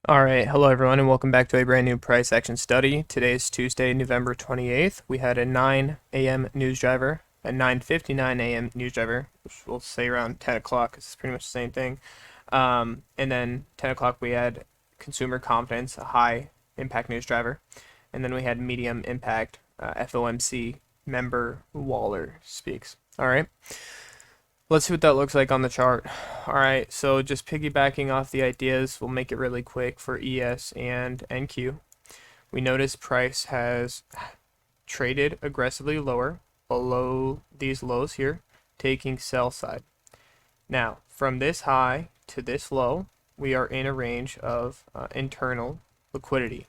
Alright, hello everyone and welcome back to a brand new price action study. Today is Tuesday, November 28th. We had a 9 a.m. news driver, a 9:59 a.m. news driver, which we'll say around 10 o'clock because it's pretty much the same thing. And then 10 o'clock we had consumer confidence, a high impact news driver. And then we had medium impact FOMC member Waller speaks. Alright. Let's see what that looks like on the chart. Alright, so just piggybacking off the ideas, we'll make it really quick for ES and NQ. We notice price has traded aggressively lower below these lows here, taking sell side. Now, from this high to this low, we are in a range of internal liquidity.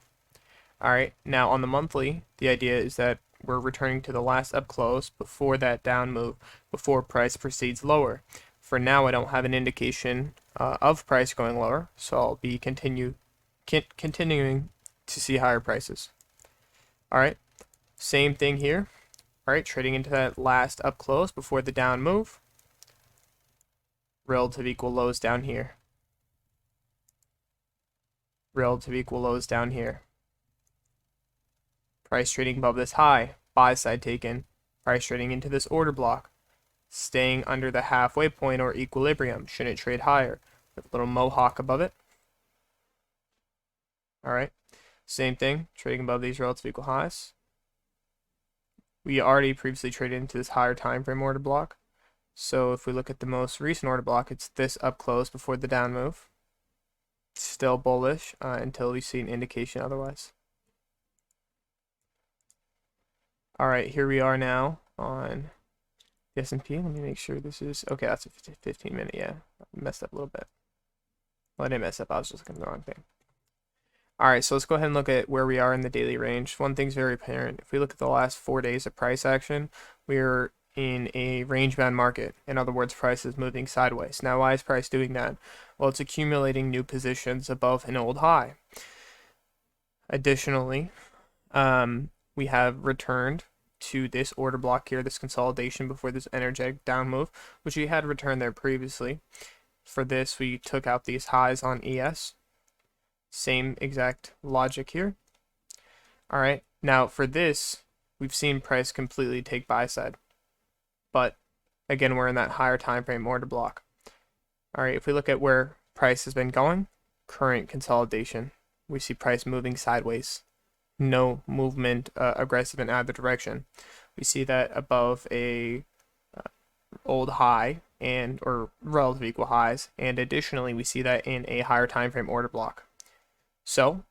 Alright, now on the monthly, the idea is that we're returning to the last up close before that down move, before price proceeds lower. For now, I don't have an indication of price going lower, so I'll be continuing to see higher prices. Alright, same thing here. Alright, trading into that last up close before the down move. Relative equal lows down here. Relative equal lows down here. Price trading above this high, buy side taken. Price trading into this order block, staying under the halfway point or equilibrium. Shouldn't trade higher. With a little mohawk above it. Alright, same thing, trading above these relative equal highs. We already previously traded into this higher time frame order block. So if we look at the most recent order block, it's this up close before the down move. Still bullish until we see an indication otherwise. Alright, here we are now on the S&P. Let me make sure this is... Okay, that's a 15 minute, yeah. I messed up a little bit. Well, I didn't mess up, I was just looking at the wrong thing. Alright, so let's go ahead and look at where we are in the daily range. One thing's very apparent. If we look at the last 4 days of price action, we're in a range-bound market. In other words, price is moving sideways. Now, why is price doing that? Well, it's accumulating new positions above an old high. Additionally, we have returned to this order block here, this consolidation before this energetic down move, which we had returned there previously. For this, we took out these highs on ES. Same exact logic here. All right, now for this, we've seen price completely take buy side, but again, we're in that higher time frame order block. All right, if we look at where price has been going, current consolidation, we see price moving sideways. No movement aggressive in either direction. We see that above a old high and or relative equal highs, and additionally we see that in a higher time frame order block. So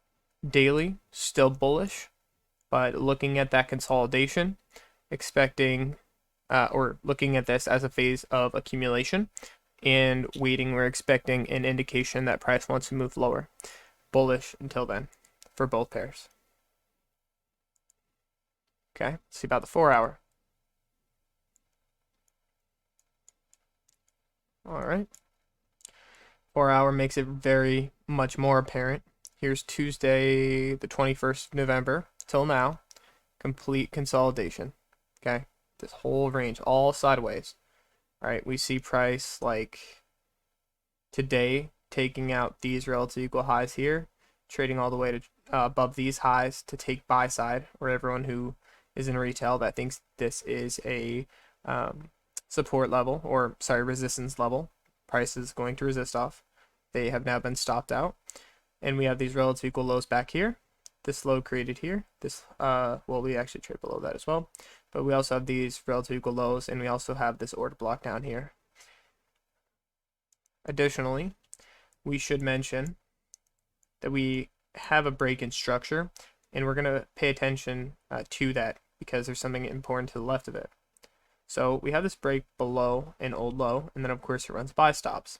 daily still bullish, but looking at that consolidation, expecting or looking at this as a phase of accumulation and waiting, we're expecting an indication that price wants to move lower. Bullish until then for both pairs. Okay, let's see about the 4 hour. Alright. 4 hour makes it very much more apparent. Here's Tuesday, the 21st of November, till now. Complete consolidation. Okay, this whole range, all sideways. Alright, we see price like today taking out these relative equal highs here, trading all the way to above these highs to take buy side, or everyone who is in retail that thinks this is a support level, or sorry, resistance level. Price is going to resist off. They have now been stopped out. And we have these relative equal lows back here. This low created here. This, well, we actually trade below that as well. But we also have these relative equal lows, and we also have this order block down here. Additionally, we should mention that we have a break in structure, and we're going to pay attention to that because there's something important to the left of it. So we have this break below an old low, and then of course it runs buy stops.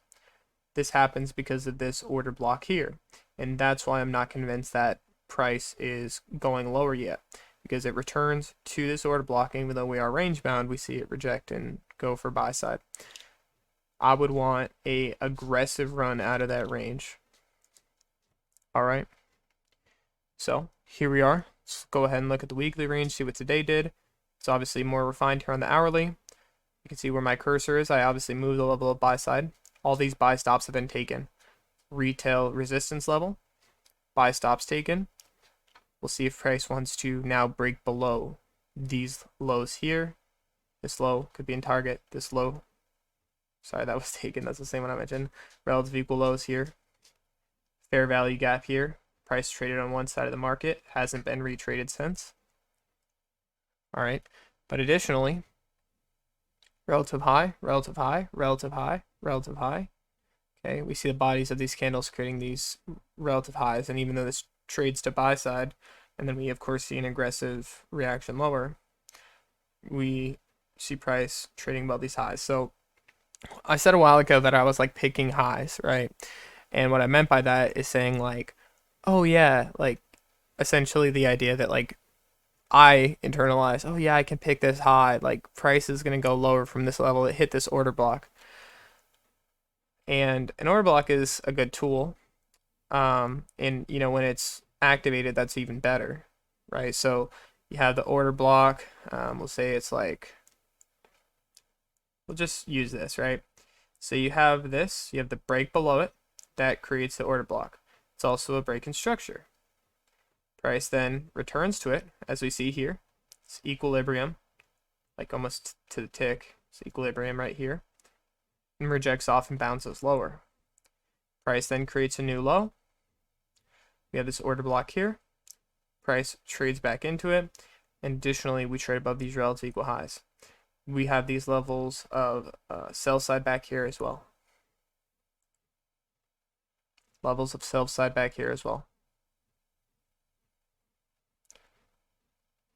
This happens because of this order block here, and that's why I'm not convinced that price is going lower yet, because it returns to this order block, and even though we are range bound, we see it reject and go for buy side. I would want a aggressive run out of that range. All right, so here we are. Let's go ahead and look at the weekly range, see what today did. It's obviously more refined here on the hourly. You can see where my cursor is. I obviously moved the level of buy side. All these buy stops have been taken. Retail resistance level, buy stops taken. We'll see if price wants to now break below these lows here. This low could be in target. This low, sorry, that was taken. That's the same one I mentioned. Relative equal lows here. Fair value gap here. Price traded on one side of the market. Hasn't been retraded since. All right. But additionally, relative high, relative high, relative high, relative high. Okay, we see the bodies of these candles creating these relative highs, and even though this trades to buy side, and then we of course see an aggressive reaction lower, we see price trading above these highs. So I said a while ago that I was like picking highs, right? And what I meant by that is saying like, oh yeah, like essentially the idea that like I internalize, oh yeah, I can pick this high, like price is going to go lower from this level, it hit this order block. And an order block is a good tool. And you know, when it's activated, that's even better, right? So you have the order block. We'll say it's like, we'll just use this, right? So you have this, you have the break below it, that creates the order block. It's also a break in structure. Price then returns to it, as we see here. It's equilibrium, like almost to the tick. It's equilibrium right here. And rejects off and bounces lower. Price then creates a new low. We have this order block here. Price trades back into it. And additionally, we trade above these relative equal highs. We have these levels of sell side back here as well. Levels of sell side back here as well.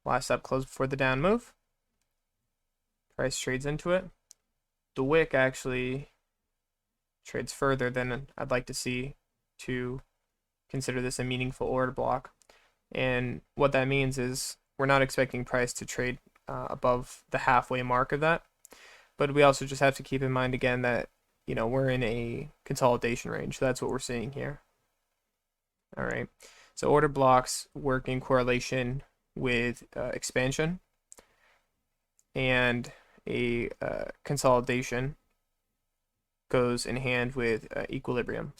Last stop close before the down move. Price trades into it. The wick actually trades further than I'd like to see to consider this a meaningful order block. And what that means is we're not expecting price to trade above the halfway mark of that. But we also just have to keep in mind again that, you know, we're in a consolidation range. That's what we're seeing here. All right. So order blocks work in correlation with expansion, and a consolidation goes in hand with equilibrium.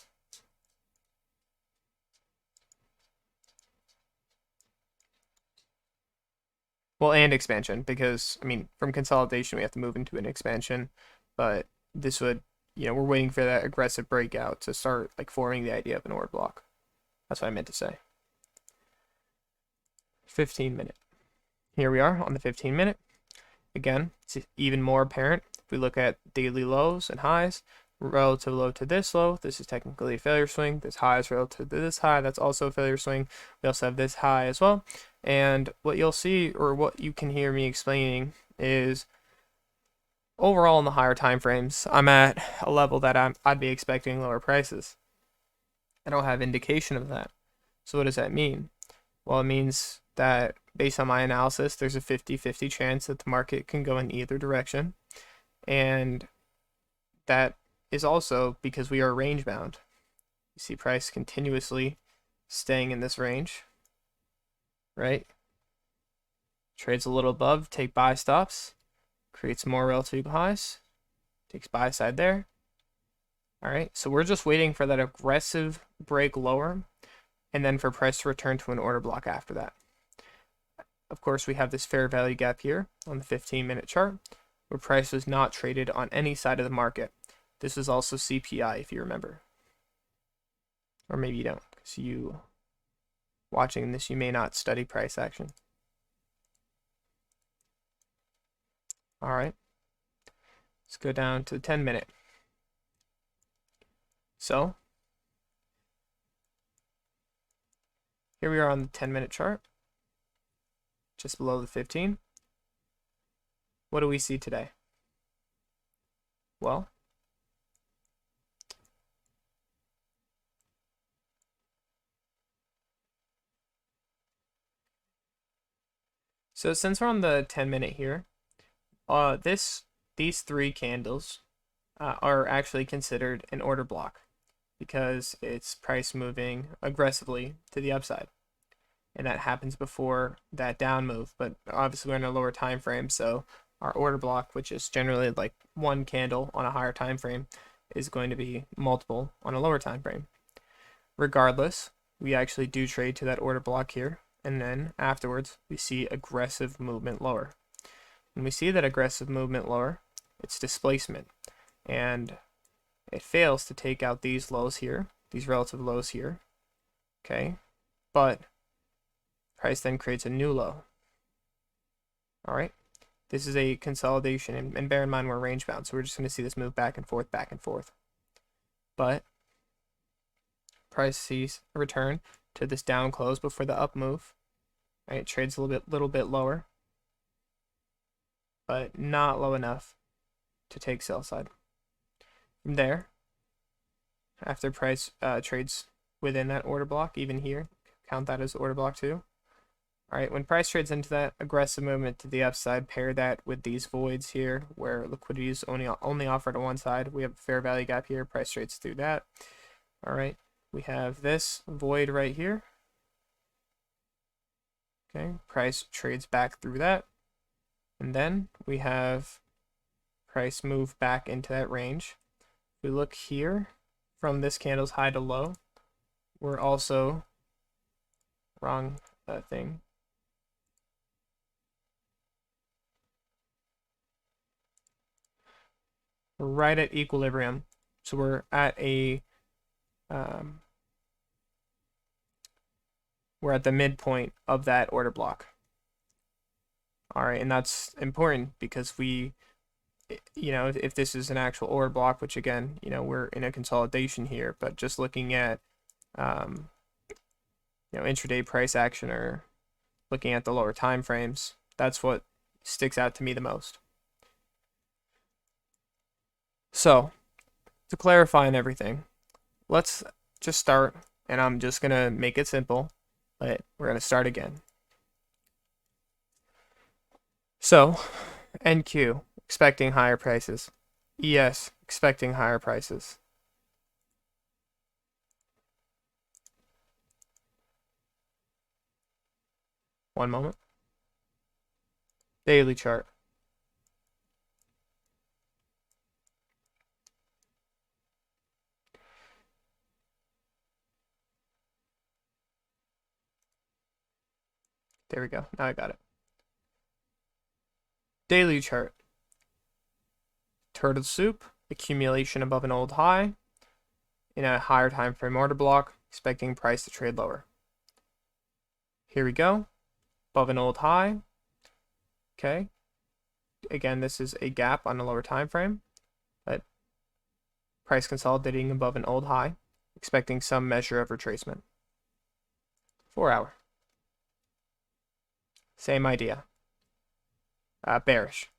Well, and expansion, because I mean, from consolidation we have to move into an expansion, but this would, you know, we're waiting for that aggressive breakout to start like forming the idea of an order block. That's what I meant to say. 15-minute. Here we are on the 15-minute. Again, it's even more apparent if we look at daily lows and highs. Relative low to this low, this is technically a failure swing. This high is relative to this high, that's also a failure swing. We also have this high as well. And what you'll see, or what you can hear me explaining, is overall in the higher time frames, I'm at a level that I'd be expecting lower prices. I don't have indication of that. So what does that mean? Well, it means that based on my analysis, there's a 50-50 chance that the market can go in either direction. And that is also because we are range bound. You see price continuously staying in this range, right? Trades a little above, take buy stops, creates more relative highs, takes buy side there. All right, so we're just waiting for that aggressive break lower, and then for price to return to an order block after that. Of course, we have this fair value gap here on the 15-minute chart, where price was not traded on any side of the market. This is also CPI, if you remember. Or maybe you don't, because you watching this, you may not study price action. All right, let's go down to the 10-minute. So here we are on the 10-minute chart, just below the 15. What do we see today? Well, so since we're on the 10-minute here, these three candles are actually considered an order block because it's price moving aggressively to the upside, and that happens before that down move. But obviously we're in a lower time frame, so our order block, which is generally like one candle on a higher time frame, is going to be multiple on a lower time frame. Regardless, we actually do trade to that order block here, and then afterwards we see aggressive movement lower. When we see that aggressive movement lower, it's displacement, and it fails to take out these lows here, these relative lows here, okay, but price then creates a new low. All right, this is a consolidation, and bear in mind we're range bound, so we're just going to see this move back and forth, but price sees a return to this down close before the up move. Right, it trades a little bit lower, but not low enough to take sell side. From there, after price trades within that order block, even here, count that as order block 2. All right, when price trades into that aggressive movement to the upside, pair that with these voids here where liquidity is only offered on one side. We have a fair value gap here. Price trades through that. All right, we have this void right here. Okay, price trades back through that. And then we have price move back into that range. If we look here from this candle's high to low, we're also wrong thing. We're right at equilibrium. So we're at a we're at the midpoint of that order block. All right, and that's important because we, if this is an actual order block, which again, we're in a consolidation here, but just looking at, intraday price action or looking at the lower time frames, that's what sticks out to me the most. So, to clarify on everything, let's just start, and I'm just going to make it simple, but we're going to start again. So, NQ, expecting higher prices. ES, expecting higher prices. One moment. Daily chart. There we go. Now I got it. Daily chart. Turtle soup, accumulation above an old high in a higher time frame order block, expecting price to trade lower. Here we go. Above an old high. Okay. Again, this is a gap on a lower time frame, but price consolidating above an old high, expecting some measure of retracement. 4 hour. Same idea. Bearish.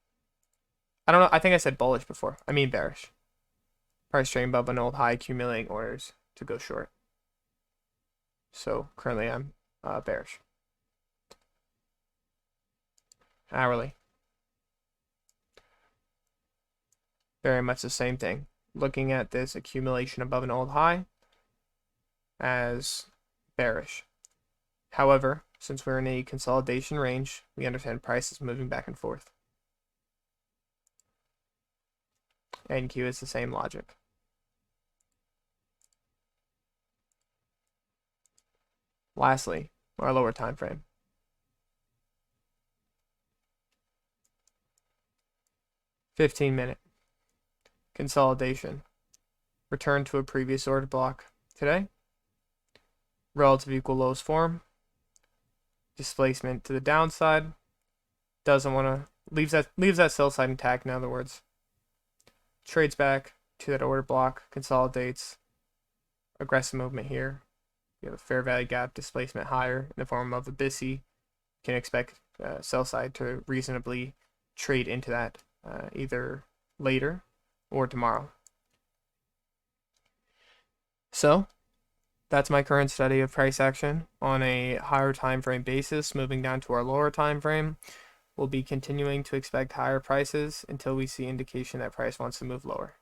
I don't know. I think I said bullish before. I mean bearish. Price trading above an old high, accumulating orders to go short. So currently I'm bearish. Hourly. Very much the same thing. Looking at this accumulation above an old high as bearish. However, since we're in a consolidation range, we understand price is moving back and forth. NQ is the same logic. Lastly, our lower time frame. (15-minute) consolidation. Return to a previous order block today. Relative equal lows form. Displacement to the downside. Doesn't want to leaves that sell side intact. In other words, trades back to that order block, consolidates. Aggressive movement here. You have a fair value gap, displacement higher in the form of a BISI. Can expect sell side to reasonably trade into that either later or tomorrow. So that's my current study of price action on a higher time frame basis. Moving down to our lower time frame, we'll be continuing to expect higher prices until we see indication that price wants to move lower.